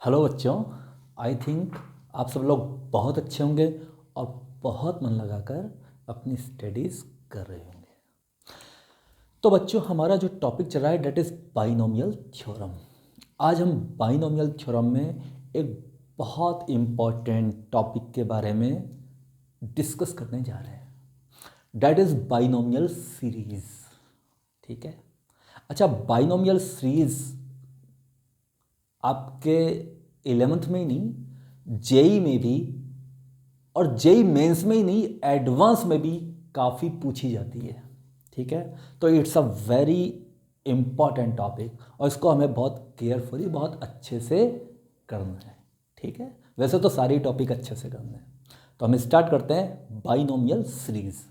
Hello बच्चों, I think आप सब लोग बहुत अच्छे होंगे और बहुत मन लगाकर अपनी स्टडीज़ कर रहे होंगे। तो बच्चों, हमारा जो टॉपिक चल रहा है डेट इज़ बाइनोमियल थ्योरम। आज हम बाइनोमियल थ्योरम में एक बहुत इम्पॉर्टेंट टॉपिक के बारे में डिस्कस करने जा रहे हैं, डेट इज़ बाइनोमियल सीरीज़। ठीक है। अच्छा, बाइनोमियल सीरीज़ आपके 11th में ही नहीं, जेई में भी, और जेई मेंस में ही नहीं, एडवांस में भी काफ़ी पूछी जाती है। ठीक है। तो it's a very important topic और इसको हमें बहुत केयरफुली, बहुत अच्छे से करना है। ठीक है। वैसे तो सारी टॉपिक अच्छे से करना है। तो हम स्टार्ट करते हैं बाइनोमियल सीरीज़।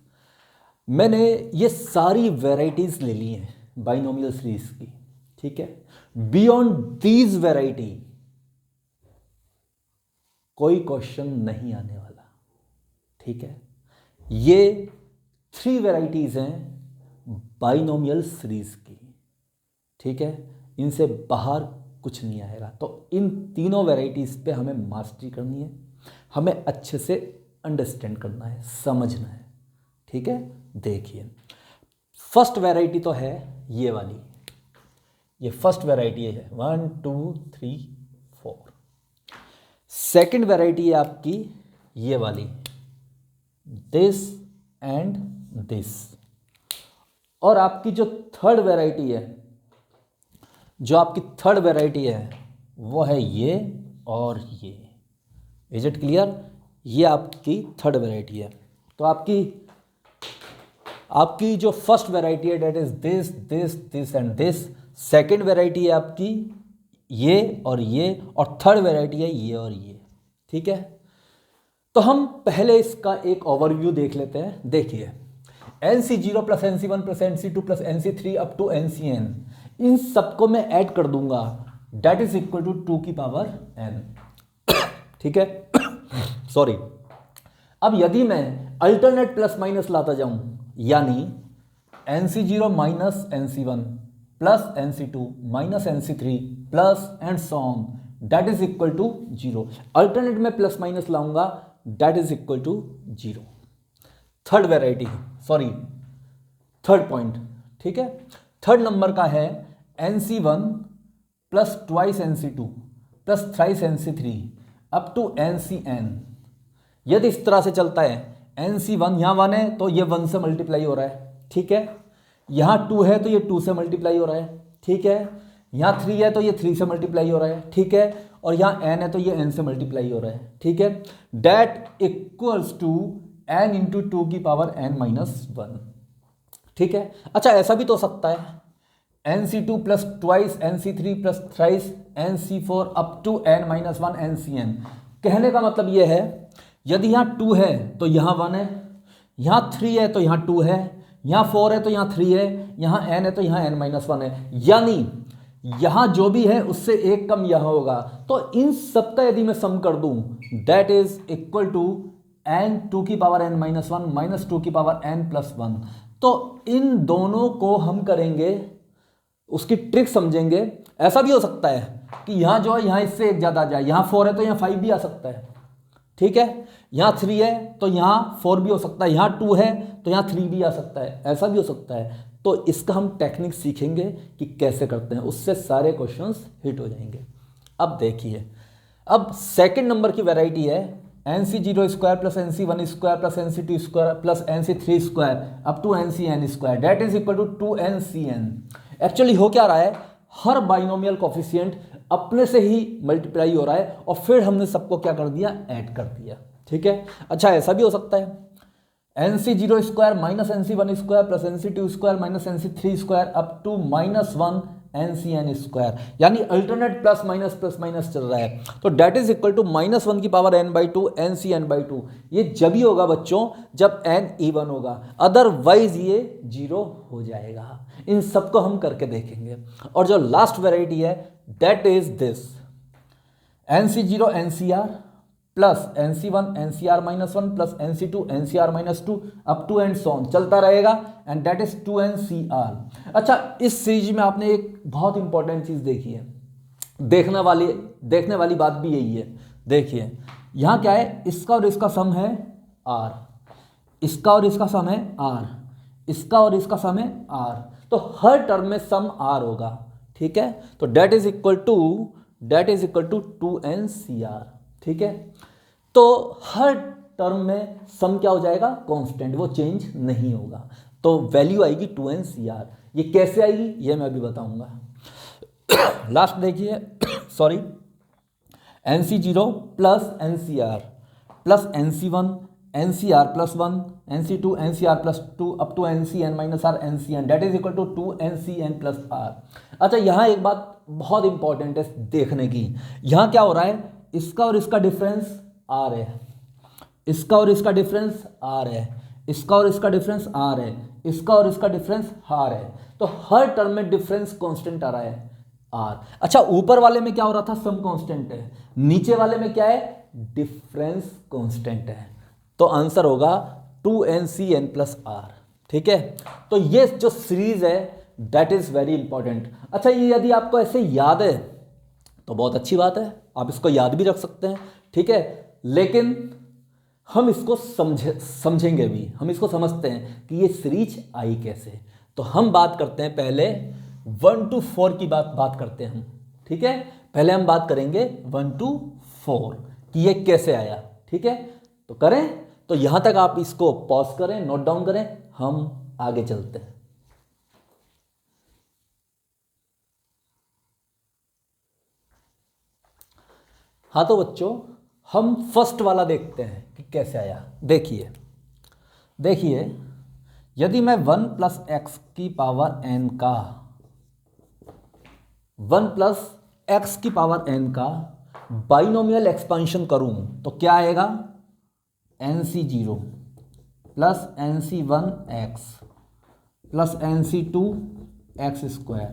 मैंने ये सारी वेराइटीज़ ले ली हैं बाइनोमियल सीरीज़ की। ठीक है। बियॉन्ड दीज वेराइटी कोई क्वेश्चन नहीं आने वाला। ठीक है। ये 3 वेराइटीज़ हैं बाइनोमियल सीरीज की। ठीक है। इनसे बाहर कुछ नहीं आएगा। तो इन तीनों वेराइटीज़ पे हमें मास्टरी करनी है, हमें अच्छे से अंडरस्टैंड करना है, समझना है। ठीक है। देखिए, फर्स्ट वेराइटी तो है ये वाली। ये फर्स्ट वेराइटी है 1 2 3 4। सेकेंड वेराइटी है आपकी ये वाली, दिस एंड दिस। और आपकी जो थर्ड वेराइटी है, वो है ये और ये। Is it clear? ये आपकी थर्ड वेराइटी है। तो आपकी जो फर्स्ट वेराइटी है that is this this this and this. Second variety है आपकी ये और ये, और थर्ड वेराइटी है ये और ये। ठीक है। तो हम पहले इसका एक ओवरव्यू देख लेते हैं। देखिए, NC0 plus NC1 plus NC2 plus NC3 up to NCN, इन सबको मैं ऐड कर दूंगा, डेट इज इक्वल टू 2 की पावर n। ठीक है। सॉरी। अब यदि मैं अल्टरनेट प्लस माइनस लाता जाऊं, यानी NC0 minus NC1 plus NC2 minus NC3 plus and so on, that is equal to 0। Alternate में प्लस माइनस लाऊंगा, that is equal to 0। Third variety, sorry third point. ठीक है। थर्ड नंबर का है NC1 plus twice NC2 plus thrice NC3 up to NCN। यदि इस तरह से चलता है, NC1 यहाँ 1 है तो ये 1 से मल्टीप्लाई हो रहा है। ठीक है। यहाँ 2 है तो ये 2 से मल्टीप्लाई हो रहा है। ठीक है। यहाँ 3 है तो ये 3 से मल्टीप्लाई हो रहा है। ठीक है। और यहाँ n है तो ये n से मल्टीप्लाई हो रहा है। ठीक है। That equals to n into 2 की पावर n माइनस 1। ठीक है। अच्छा, ऐसा भी तो हो सकता है NC2 plus twice NC3 plus thrice NC4 up to n minus 1 NCN। कहने का मतलब ये है, यदि यहाँ 2 है तो यहाँ 1 है, यहाँ 3 है तो यहाँ 2 है, यहाँ 4 है तो यहाँ 3 है, यहाँ n है तो यहाँ n माइनस 1 है। यानी यहाँ जो भी है उससे एक कम यहाँ होगा। तो इन सबका यदि मैं सम कर दूं, that is equal to n 2 की पावर n माइनस 1 माइनस 2 की पावर n प्लस 1। तो इन दोनों को हम करेंगे, उसकी ट्रिक समझेंगे। ऐसा भी हो सकता है कि यहाँ जो है यहाँ इससे एक ज़्यादा आ जाए, यहाँ 4 है तो यहाँ 5 भी आ सकता है। ठीक है। यहाँ 3 है तो यहाँ 4 भी हो सकता है, यहाँ 2 है तो यहाँ 3 भी आ सकता है, ऐसा भी हो सकता है। तो इसका हम टेक्निक सीखेंगे कि कैसे करते हैं, उससे सारे क्वेश्चंस हिट हो जाएंगे। अब देखिए, अब सेकंड नंबर की वैरायटी है NC0 square plus NC1 square plus NC2 square plus NC3 square up to NCN square, that is equal to 2NCN। Actually हो क्या रहा है, हर बाइनोमियल कोफिशिएंट अपने से ही मल्टीप्लाई हो रहा है और फिर हमने सबको क्या कर दिया, ऐड कर दिया। ठीक है। अच्छा, ऐसा भी हो सकता है NC0 square minus NC1 square plus NC2 square minus NC3 square up to minus 1 NCN square, यानी अल्टरनेट प्लस माइनस चल रहा है। तो that is equal to minus 1 की power n by 2 NCN by 2। ये जब ही होगा बच्चों जब n इवन होगा, अदरवाइज ये 0 हो जाएगा। इन सबको हम करके देखेंगे। और जो लास्ट वेराइटी है that is this NC0 NCR plus NC1 NCR minus 1 plus NC2 NCR minus 2 up to and so on चलता रहेगा, एंड दैट इज 2NCR। अच्छा, इस सीरीज में आपने एक बहुत इंपॉर्टेंट चीज देखी है, देखने वाली बात भी यही है। देखिए यहाँ क्या है, इसका और इसका सम है r, इसका और इसका सम है r, इसका और इसका सम है r, तो हर टर्म में सम r होगा। ठीक है, तो that is equal to 2NCr। ठीक है, तो हर टर्म में सम क्या हो जाएगा, कांस्टेंट, वो चेंज नहीं होगा, तो वैल्यू आएगी 2NCr। ये कैसे आएगी ये मैं अभी बताऊंगा। लास्ट देखिए sorry, NC0 plus NCr plus NC1 NCr plus 1 NC2 NCr plus 2 up to NCn minus r NCn that is equal to 2NCn plus r। अच्छा, यहाँ एक बात बहुत इंपॉर्टेंट है देखने की, यहाँ क्या हो रहा है, इसका और इसका डिफरेंस r है, इसका और इसका डिफरेंस r है, इसका और इसका डिफरेंस r है, इसका और इसका डिफरेंस r है, तो हर टर्म में डिफरेंस कांस्टेंट आ रहा है r। अच्छा, ऊपर वाले में क्या हो रहा था, सम कांस्टेंट है, नीचे वाले में क्या है, डिफरेंस कांस्टेंट है, तो आंसर होगा 2NCn प्लस r। ठीक है, तो ये जो सीरीज है दैट इज वेरी इंपॉर्टेंट। अच्छा, ये यदि आपको ऐसे याद है तो बहुत अच्छी बात है, आप इसको याद भी रख सकते हैं। ठीक है, लेकिन हम इसको समझेंगे भी, हम इसको समझते हैं कि ये सीरीज आई कैसे। तो हम बात करते हैं पहले 1 to 4 की बात करते हैं हम। ठीक है, पहले हम बात करेंगे 1 to 4 कि ये कैसे आया। ठीक है, तो करें, तो यहां तक आप इसको पॉज करें, नोट डाउन करें, हम आगे चलते हैं। हाँ तो बच्चों, हम फर्स्ट वाला देखते हैं कि कैसे आया। देखिए यदि मैं 1 प्लस एक्स की पावर n का 1 प्लस एक्स की पावर n का बाइनोमियल एक्सपेंशन करूं तो क्या आएगा, NC0 plus NC1x plus NC2x square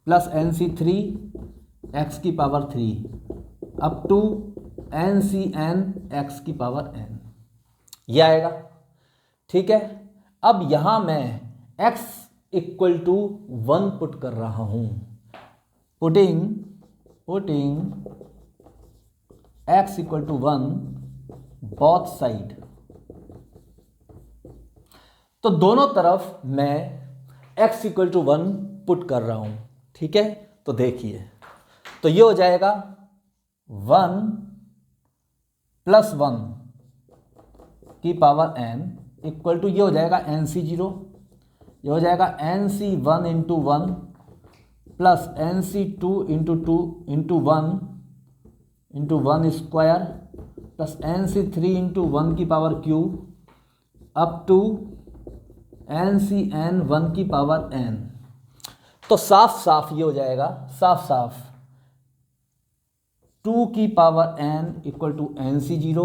plus NC3 x की power 3 up to NCn x की पावर n, ये आएगा। ठीक है, अब यहां मैं x इक्वल टू 1 पुट कर रहा हूं, putting x equal to 1 both side, तो दोनों तरफ मैं x इक्वल टू 1 पुट कर रहा हूं। ठीक है, तो देखिए, तो ये हो जाएगा 1 प्लस 1 की पावर n इक्वल टू, ये हो जाएगा NC0, ये हो जाएगा NC1 into 1 plus NC2 into 1 square plus NC3 into 1 की power cube up to NCn 1 की पावर n। तो साफ ये हो जाएगा, साफ 2 की power n equal to NC0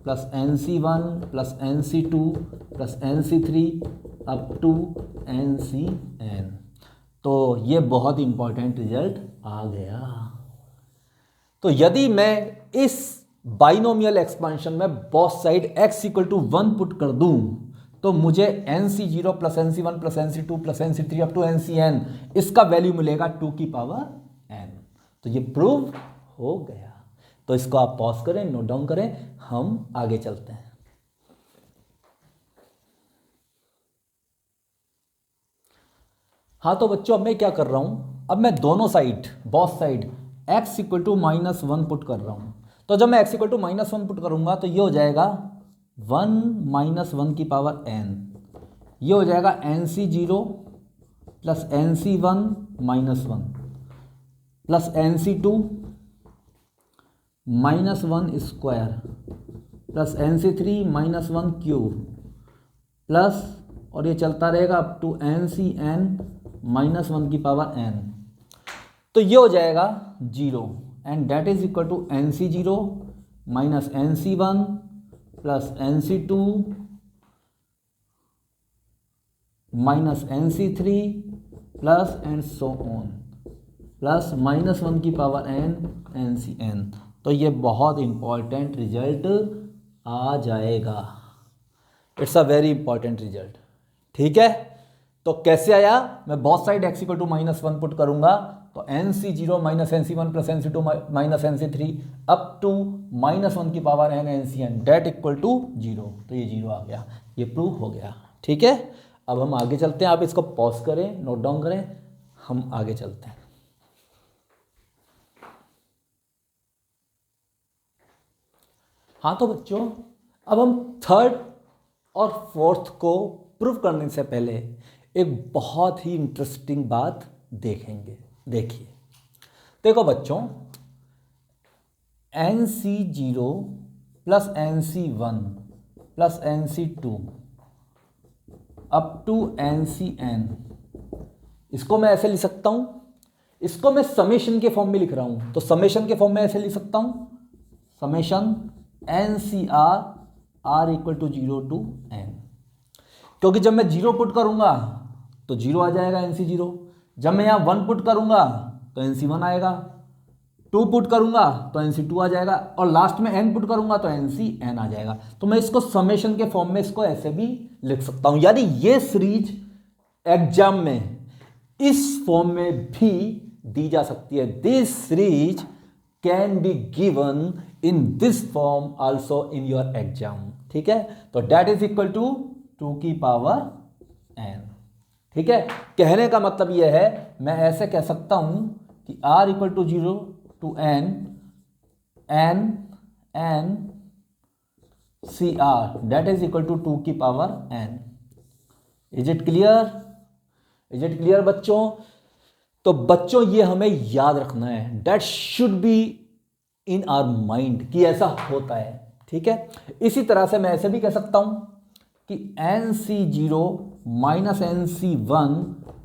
plus NC1 plus NC2 plus NC3 up to NCn। तो ये बहुत इंपॉर्टेंट रिजल्ट आ गया। तो यदि मैं इस बाइनोमियल एक्सपेंशन में both side x equal to 1 put कर दूं तो मुझे NC0 plus NC1 plus NC2 plus NC3 up to NCn इसका वैल्यू मिलेगा 2 की पावर n। तो ये प्रूव हो गया। तो इसको आप पॉज करें, नोट डाउन करें, हम आगे चलते हैं। हाँ तो बच्चों, अब मैं क्या कर रहा हूं, अब मैं दोनों side, both side x equal to -1 put कर रहा हूं। तो जब मैं x इक्वल टू -1 पुट करूंगा तो ये हो जाएगा 1 -1 की पावर n, ये हो जाएगा NC0 plus NC1 -1 plus NC2 -1 square plus NC3 -1 cube plus, और ये चलता रहेगा अप टू NCn -1 की पावर n। तो ये हो जाएगा 0 and that is equal to NC0 minus NC1 plus NC2 minus NC3 plus and so on plus -1 की पावर n NCn। तो ये बहुत इंपॉर्टेंट रिजल्ट आ जाएगा। It's a very important result. ठीक है, तो कैसे आया, मैं बहुत side x equal to -1 put करूंगा तो NC0 minus NC1 plus NC2 minus NC3 up to -1 की power n NCn that equal to 0। तो ये 0 आ गया, ये प्रूव हो गया। ठीक है, अब हम आगे चलते हैं। आप इसको पॉज करें, नोट डाउन करें, हम आगे चलते हैं। हाँ तो बच्चों, अब हम थर्ड और फोर्थ को प्रूव करने से पहले एक बहुत ही इंटरेस्टिंग बात देखेंगे। देखिए, देखो बच्चों, NC0 plus NC1 plus NC2 up to NCn, इसको मैं ऐसे लिख सकता हूं, इसको मैं समेशन के फॉर्म में लिख रहा हूं। तो समेशन के फॉर्म में ऐसे लिख सकता हूं, summation NCr r equal to 0 to n, क्योंकि जब मैं 0 पुट करूंगा तो 0 आ जाएगा NC0, जब मैं यहां 1 पुट करूंगा तो NC1 आएगा, 2 पुट करूंगा तो NC2 आ जाएगा, और लास्ट में n पुट करूंगा तो NCn आ जाएगा। तो मैं इसको समेशन के फॉर्म में इसको ऐसे भी लिख सकता हूं। यानी ये सीरीज एग्जाम में इस फॉर्म में भी दी जा सकती है। This series can be given in this form also in your exam. ठीक है, तो डेट इज इक्वल टू 2 की पावर n। ठीक है, कहने का मतलब यह है, मैं ऐसे कह सकता हूं कि r equal to 0 to n C R that is equal to 2 की power n। Is it clear? Is it clear बच्चों? तो बच्चों ये हमें याद रखना है, that should be in our mind कि ऐसा होता है। ठीक है, इसी तरह से मैं ऐसे भी कह सकता हूं कि NC0 minus NC1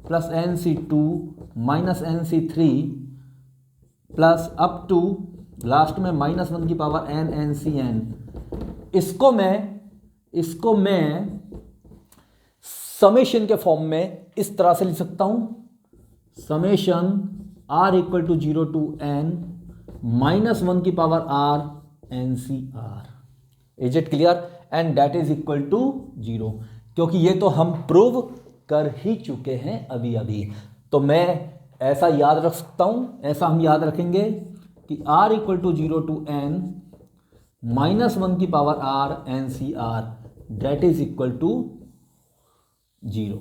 plus NC2 minus NC3 plus up to last में -1 की पावर n NCn, इसको मैं समेशन के फॉर्म में इस तरह से लिख सकता हूं, summation r equal to 0 to n -1 की power r NCr। Is it clear? And that is equal to 0, क्योंकि ये तो हम प्रूव कर ही चुके हैं अभी अभी। तो मैं ऐसा याद रख सकता हूं, ऐसा हम याद रखेंगे कि r equal to 0 to n -1 की power r NCr that is equal to 0।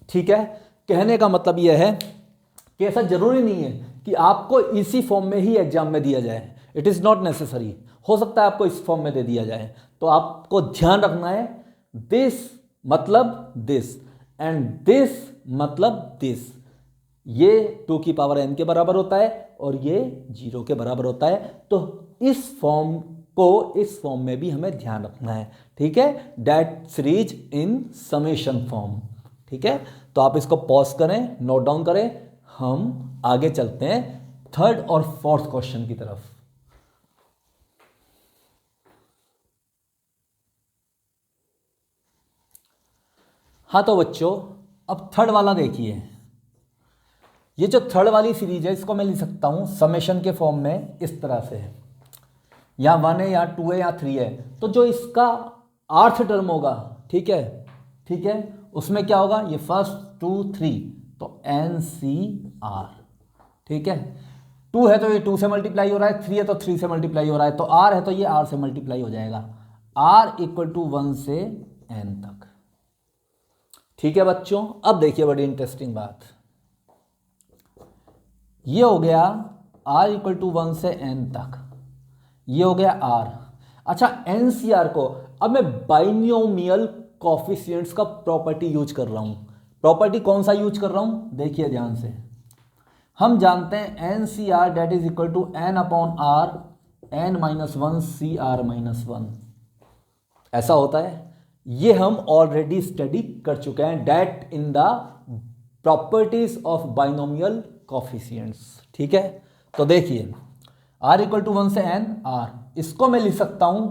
ठीक है, कहने का मतलब यह है कि ऐसा जरूरी नहीं है कि आपको इसी फॉर्म में ही एग्जाम में दिया जाए। इट इज नॉट नेसेसरी, हो सकता है आपको इस फॉर्म में दे दिया जाए। तो आपको ध्यान रखना है, दिस मतलब दिस एंड दिस मतलब दिस, ये 2 की पावर n के बराबर होता है और ये 0 के बराबर होता है। तो इस फॉर्म को इस फॉर्म में भी हमें ध्यान रखना है। ठीक है, that series in summation form. ठीक है, तो आप इसको पॉज करें, नोट डाउन करें, हम आगे चलते हैं थर्ड और फोर्थ क्वेश्चन की तरफ। हाँ तो बच्चों, अब थर्ड वाला देखिए। ये जो थर्ड वाली सीरीज है इसको मैं लिख सकता हूं समेशन के फॉर्म में इस तरह से, या 1 है या 2 है या 3 है। तो जो इसका आर्थ टर्म होगा, ठीक है, उसमें क्या होगा, ये 1, 2, 3, तो NCr। ठीक है, 2 है तो ये 2 से मल्टीप्लाई हो रहा है, 3 है तो 3 से मल्टीप्लाई हो रहा है, तो R है तो ये R से मल्टीप्लाई हो जाएगा, R इक्वल टू 1 से n तक। ठीक है बच्चों, अब देखिए बड़ी इंटरेस्टिंग बात, ये हो गया R इक्वल टू 1 से n तक, ये हो गया R। अच्छा, NCr को अब मैं बाइनोमियल कोफिशिएंट्स का प्रॉपर्टी यूज कर रहा हूं। प्रॉपर्टी कौन सा यूज कर रहा हूं, देखिए ध्यान से। हम जानते हैं NCr that is equal to n upon r n minus 1 CR minus 1, ऐसा होता है। ये हम ऑलरेडी स्टडी कर चुके हैं, that in the properties of binomial coefficients. ठीक है, तो देखिए r इक्वल टू 1 से n r, इसको मैं लिख सकता हूं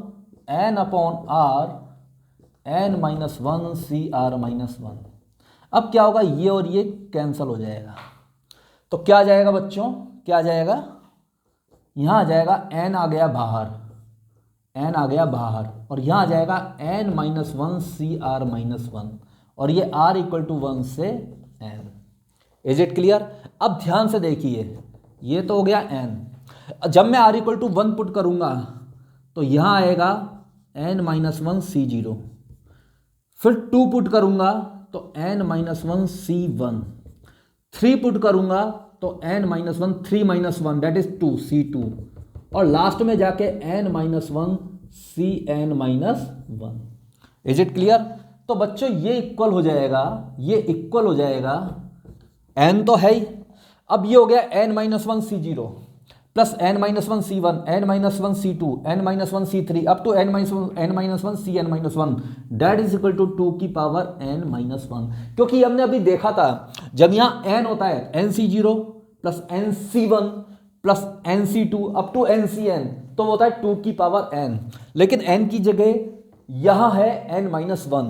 n upon r n minus 1 CR minus 1। अब क्या होगा, ये और ये कैंसल हो जाएगा, तो क्या आ जाएगा बच्चों, क्या आ जाएगा, यहां आ जाएगा n आ गया बाहर, n आ गया बाहर, और यहां आ जाएगा n माइनस 1 CR माइनस 1, और ये r इक्वल टू 1 से n। Is it clear? अब ध्यान से देखिए, ये तो हो गया n। जब मैं r इक्वल टू 1 पुट करूंगा तो यहाँ आएगा n-1 C0, फिर 2 पुट करूंगा तो n-1 C1, 3 पुट करूंगा तो n-1 3-1 दैट इज 2 C2, और लास्ट में जाके n-1 Cn-1। Is it clear? तो बच्चों ये इक्वल हो जाएगा, ये इक्वल हो जाएगा, n तो है ही, अब ये हो गया n-1 C0 plus n-1 C1, n-1 C2, n-1 C3 up to n-1 Cn-1 that is equal to 2 की पावर n-1। क्योंकि हमने अभी देखा था जब यहाँ n होता है nC0 plus nC1 plus nC2 up to nCn, तो वो होता है 2 की पावर n, लेकिन n की जगह यहाँ है n-1,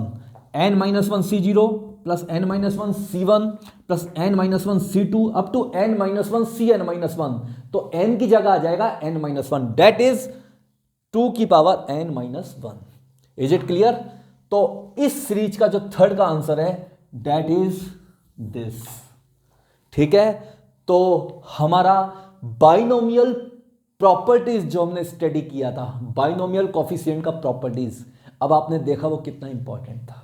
n-1 C0 plus n-1 C1 plus n-1 C2 up to n-1 Cn-1, तो n की जगह आ जाएगा n-1 दैट इज 2 की power n-1। Is it clear? तो इस सीरीज का जो थर्ड का आंसर है दैट इज दिस। ठीक है, तो हमारा बाइनोमियल प्रॉपर्टीज जो हमने स्टडी किया था, बाइनोमियल कोफिशिएंट का प्रॉपर्टीज, अब आपने देखा वो कितना इंपॉर्टेंट था।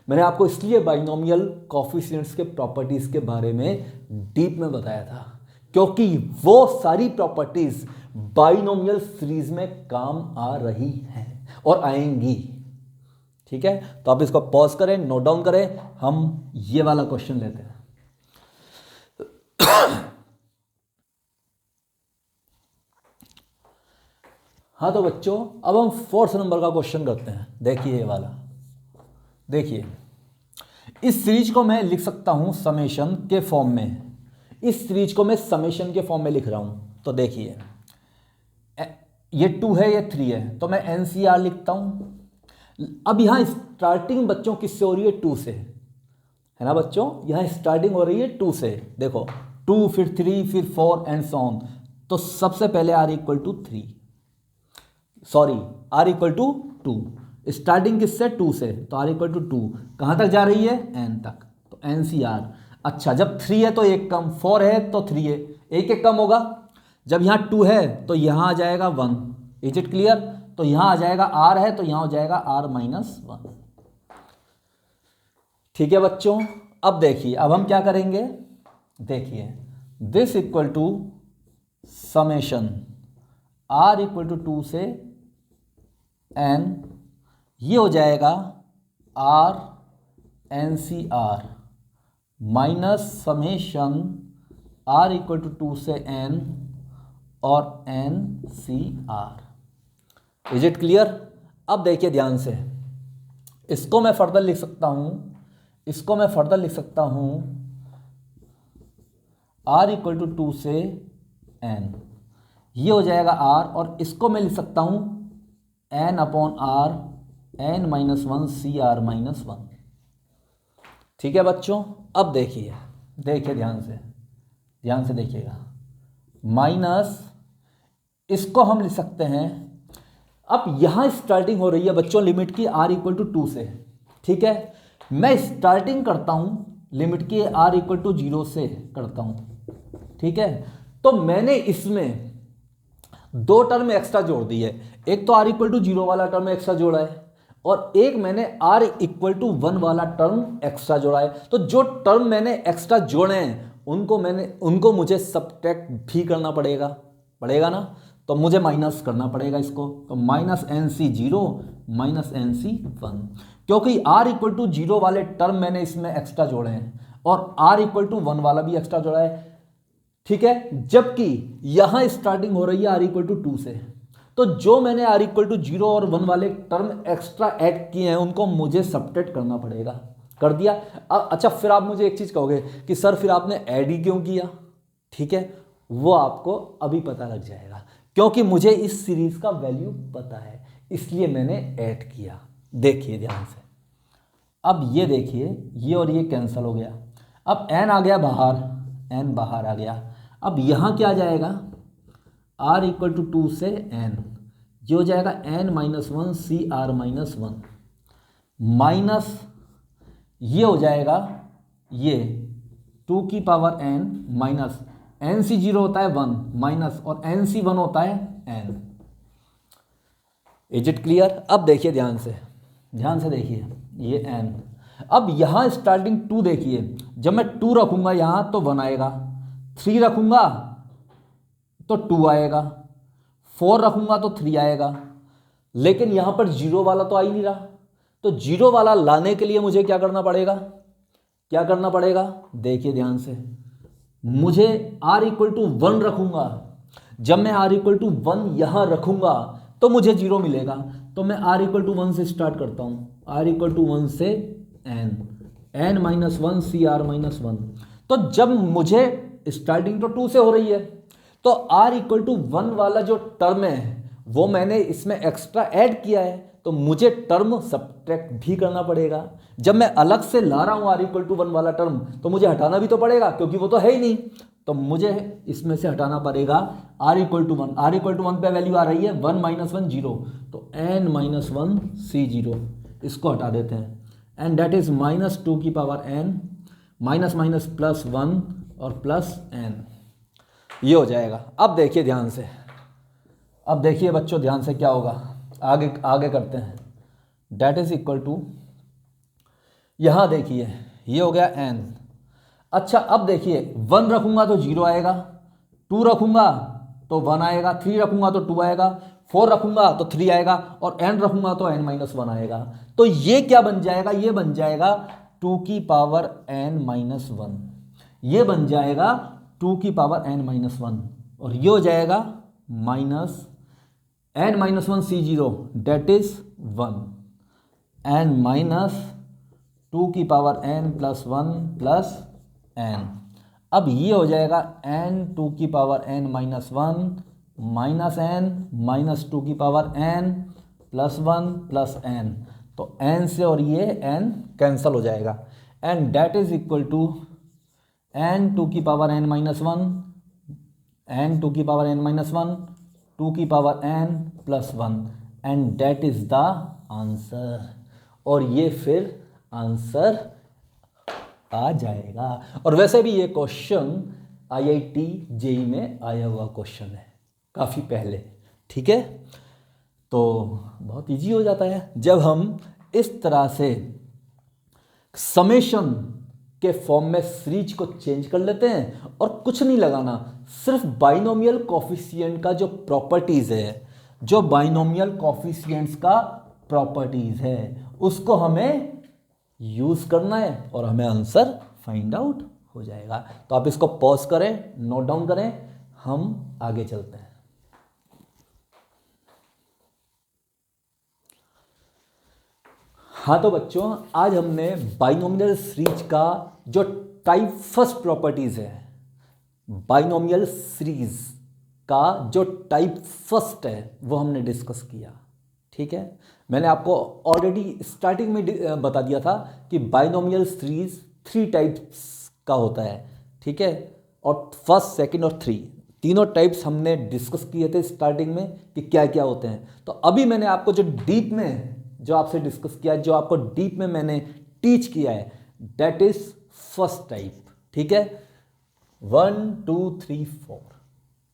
मैंने आपको इसलिए बाइनोमियल कोफिशिएंट्स के प्रॉपर्टीज के बारे में डीप में बताया था क्योंकि वो सारी प्रॉपर्टीज बाइनोमियल सीरीज में काम आ रही हैं और आएंगी। ठीक है, तो आप इसको पॉज करें, नोट डाउन करें, हम ये वाला क्वेश्चन लेते हैं। हाँ तो बच्चों अब हम 4th नंबर का क्वेश्चन करते हैं। देखिए ये वाला, देखिए इस सीरीज को मैं लिख सकता हूं समेशन के फॉर्म में, इस सीरीज को मैं समेशन के फॉर्म में लिख रहा हूं। तो देखिए ये 2 है, ये 3 है, तो मैं NCR लिखता हूं। अब यहां स्टार्टिंग बच्चों किससे हो रही है? 2 से, है ना बच्चों? यहां स्टार्टिंग हो रही है 2 से। देखो 2 फिर 3 फिर 4 एंड सो ऑन। तो सबसे पहले r equal to 3, sorry r equal to 2, starting किससे? 2 से, तो r इक्वल टू 2 कहाँ तक जा रही है? n तक, तो NCR। अच्छा जब 3 है तो एक कम, 4 है तो 3 है, एक एक कम होगा। जब यहाँ 2 है तो यहाँ आ जाएगा 1। Is it clear? तो यहाँ आ जाएगा r है तो यहाँ हो जाएगा r-1। ठीक है बच्चों, अब देखिए अब हम क्या करेंगे। देखिए this equal to summation r equal to 2 से n, ये हो जाएगा r NCR minus summation r equal to 2 से n और NCR। Is it clear? अब देखिए ध्यान से, इसको मैं फर्दर लिख सकता हूं, इसको मैं फर्दर लिख सकता हूं r इक्वल टू 2 से n, ये हो जाएगा r, और इसको मैं लिख सकता हूं n upon r n-1 CR-1। ठीक है बच्चों, अब देखिए, देखिए ध्यान से देखिएगा, माइनस इसको हम लिख सकते हैं। अब यहां स्टार्टिंग हो रही है बच्चों लिमिट की r इक्वल टू 2 से। ठीक है, मैं स्टार्टिंग करता हूं लिमिट की r इक्वल टू 0 से करता हूं। ठीक है, तो मैंने इसमें 2 टर्म एक्स्ट्रा जोड़ दी है, एक तो r इक्वल टू 0 वाला टर्म एक्स्ट्रा जोड़ा है और एक मैंने r इक्वल टू 1 वाला टर्म एक्स्ट्रा जोड़ा है। तो जो टर्म मैंने एक्स्ट्रा जोड़े हैं उनको मुझे सब्ट्रैक्ट भी करना पड़ेगा ना, तो मुझे माइनस करना पड़ेगा इसको। तो माइनस NC0 माइनस NC1, क्योंकि r इक्वल टू 0 वाले टर्म मैंने इसमें एक्स्ट्रा जोड़े हैं और r इक्वल टू 1 वाला भी एक्स्ट्रा जोड़ा है। ठीक है, जबकि यहां स्टार्टिंग हो रही है r इक्वल टू 2 से, तो जो मैंने r इक्वल टू 0 और 1 वाले टर्म एक्स्ट्रा ऐड किए हैं उनको मुझे सब्ट्रैक्ट करना पड़ेगा। कर दिया। अब अच्छा फिर आप मुझे एक चीज़ कहोगे कि सर फिर आपने ऐड ही क्यों किया? ठीक है, वो आपको अभी पता लग जाएगा, क्योंकि मुझे इस सीरीज का वैल्यू पता है इसलिए मैंने ऐड किया। देखिए ध्यान से, अब ये देखिए ये और ये कैंसिल हो गया, अब n आ गया बाहर, n बाहर आ गया। अब यहाँ क्या आ जाएगा? r इक्वल टू 2 से n, ये हो जाएगा n-1 CR-1 माइनस ये हो जाएगा ये 2 की power n minus N C zero होता है 1 माइनस और एन सी 1 होता है n। Is it clear? अब देखिए ध्यान से देखिए ये n। अब यहाँ स्टार्टिंग 2 देखिए, जब मैं 2 रखूंगा यहाँ तो 1 आएगा, 3 रखूंगा तो 2 आएगा, 4 रखूंगा तो 3 आएगा, लेकिन यहाँ पर जीरो वाला तो आ ही नहीं रहा। तो जीरो वाला लाने के लिए मुझे क्या करना पड़ेगा? देखिए ध्यान से, मुझे r इक्वल टू 1 रखूंगा। जब मैं r इक्वल टू 1 यहाँ रखूंगा तो मुझे जीरो मिलेगा। तो मैं r इक्वल टू 1 से स्टार्ट करता हूँ, r इक्वल टू 1 से n minus 1 C R minus 1। तो जब मुझे स्टार्टिंग तो 2 से हो रही है, तो r इक्वल टू 1 वाला जो टर्म है वो मैंने इसमें एक्स्ट्रा ऐड किया है, तो मुझे टर्म सब्ट्रैक्ट भी करना पड़ेगा। जब मैं अलग से ला रहा हूँ r इक्वल टू 1 वाला टर्म, तो मुझे हटाना भी तो पड़ेगा क्योंकि वो तो है ही नहीं। तो मुझे इसमें से हटाना पड़ेगा r equal to 1। r equal to 1 पे वैल्यू आ रही है 1 माइनस 1 जीरो, तो n माइनस 1 सी जीरो, इसको हटा देते हैं। एंड दैट इज माइनस 2 की power n minus minus plus 1 और प्लस n, ये हो जाएगा। अब देखिए ध्यान से, अब देखिए बच्चों ध्यान से क्या होगा, आगे करते हैं। दैट इज इक्वल टू, यहाँ देखिए ये हो गया n। अच्छा अब देखिए 1 रखूंगा तो 0 आएगा, 2 रखूंगा तो 1 आएगा, 3 रखूंगा तो 2 आएगा, 4 रखूंगा तो 3 आएगा और n रखूंगा तो n माइनस 1 आएगा। तो ये क्या बन जाएगा? ये बन जाएगा 2 की पावर n माइनस 1, ये बन जाएगा 2 की पावर n माइनस 1, और ये हो जाएगा minus n minus 1 C zero, that is 1, n minus 2 की power n plus 1 plus n। अब ये हो जाएगा n 2 की power n minus 1 minus n minus 2 की power n plus 1 plus n। तो n से और ये n कैंसल हो जाएगा, and that is equal to n 2 की पावर n माइनस 1, n 2 की पावर n माइनस 1, 2 की power n plus 1, and that is the answer. और ये फिर आंसर आ जाएगा। और वैसे भी ये क्वेश्चन IIT JEE में आया हुआ क्वेश्चन है काफ़ी पहले, ठीक है। तो बहुत इजी हो जाता है जब हम इस तरह से समेशन के फॉर्म में सीरीज को चेंज कर लेते हैं और कुछ नहीं लगाना, सिर्फ बाइनोमियल कोफिशिएंट का जो प्रॉपर्टीज़ है, जो बाइनोमियल कोफिशिएंट्स का प्रॉपर्टीज़ है, उसको हमें यूज़ करना है और हमें आंसर फाइंड आउट हो जाएगा। तो आप इसको पॉज करें, नोट डाउन करें, हम आगे चलते हैं। हाँ तो बच्चों, आज हमने बाइनोमियल सीरीज का जो टाइप फर्स्ट प्रॉपर्टीज़ है, बाइनोमियल सीरीज का जो टाइप फर्स्ट है वो हमने डिस्कस किया, ठीक है। मैंने आपको ऑलरेडी स्टार्टिंग में बता दिया था कि बाइनोमियल सीरीज 3 टाइप्स का होता है, ठीक है। और फर्स्ट, सेकंड और 3 तीनों टाइप्स हमने डिस्कस किए थे स्टार्टिंग में कि क्या क्या होते हैं। तो अभी मैंने आपको जो डीप में जो आपसे डिस्कस किया, जो आपको डीप में मैंने टीच किया है, दैट इज फर्स्ट टाइप, ठीक है। 1 2 3 4,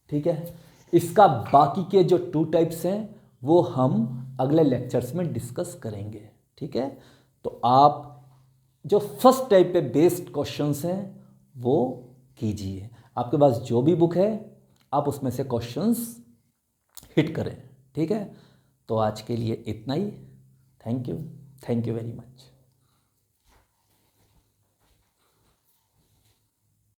ठीक है। इसका बाकी के जो 2 टाइप्स हैं वो हम अगले लेक्चर्स में डिस्कस करेंगे, ठीक है। तो आप जो फर्स्ट टाइप पे बेस्ड क्वेश्चंस हैं वो कीजिए। आपके पास जो भी बुक है आप उसमें से क्वेश्चंस हिट करें, ठीक है। तो आज के लिए इतना ही। Thank you very much.